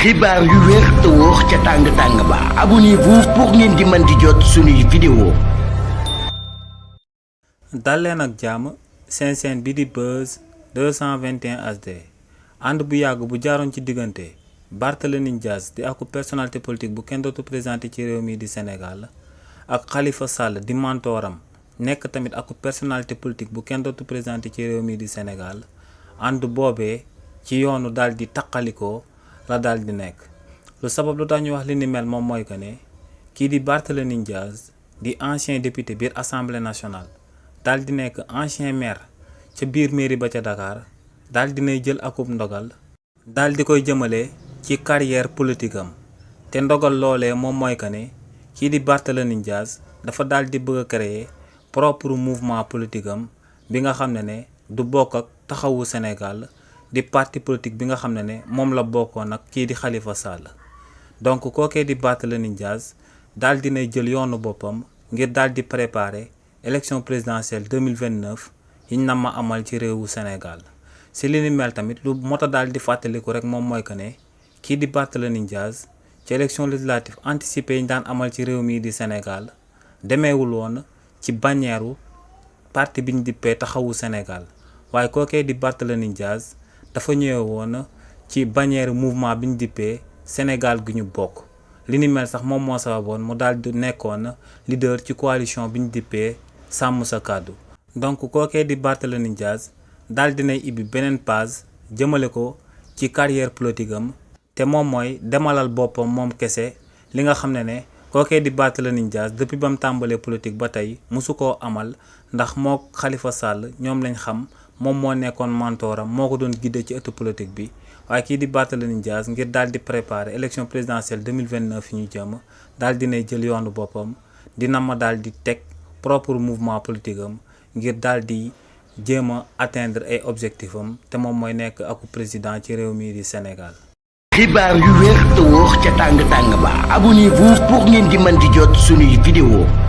xibaar yu wér te wóor ca tàng-tàng ba abonnez-vous pour ngeen di mën di jot suñuy vidéo. dal leen ak jàmm seen chaîne bi di Buzz 221 HD ànd bu yàgg bu jaaroon ci diggante Barthélémy Dias di aku personnalité politique bu kenn dootu présenté ci réew mi di Sénégal ak Khalifa Sall di mentoram nekk tamit aku personnalité politique bu kenn dootu présenté ci réew mi di Sénégal ànd boobee ci yoonu daal di taqalikoo la daal di nekk lu sabab lu tax ñu wax li ni mel moom mooy que ne kii di Barthélémy Dias di ancien député biir assemblée nationale daal di nekk ancien maire ca biir mairie ba ca Dakar daal dinay jël akub ndogal daal di koy jëmale ci carrière politique am te ndogal loolee moom mooy que ne kii di Barthélémy Dias dafa daal di bëgg a créer propre mouvement politique am bi nga xam ne du bokk ak taxawu Sénégal di parti politique bi nga xam ne moom la bokkoon ak kii di Khalifa Sall donc kookee di Barthélémy Dias daal dinay jël yoonu boppam ngir daal di préparer élection présidentielle 2029 yiñ na ma amal ci réewu Sénégal si li ni mel tamit lu mota daal di fàttaliku rek moom mooy que ne kii di Barthélémy Dias ci élection législative anticipée yi ñu daan amal ci réew mii di Sénégal demeewul woon ci bannière parti bi ñu dippee taxawu Sénégal waaye kookee di Barthélémy Dias dafa ñëwee woon ci bannière mouvement bi ñu dippee Sénégal gi ñu bokk li ni mel sax moom moo sababoon mu daal di nekkoon leader ci coalition bi ñu dippee sàmm sa kàddu donc kookee di Barthélémy Dias daal dinay ibbi beneen page jëmale ko ci carrière politique am te moom mooy demalal boppam moom kese li nga xam ne kookee di Barthélémy Dias depuis ba mu tàmbalee politique ba tey mosu koo amal ndax moo Khalifa Sall ñoom lañ xam moom moo nekkoon mentoram moo ko doon guidé ci ëttu politique bi waaye kii di Barthélémy Dias ngir daal di préparer élection présidentielle 2029 yi ñu jëm daal dinay jël yoonu boppam dina ma daal di teg propre mouvement politique am ngir daal di jéem a atteindre ay objectifs am te moom mooy nekk aku président ci réew mii di Sénégal. xibaar yu wér te wóor ca tàng-tàng ba abonnez-vous pour ngeen di mën di jot suñuy vidéo.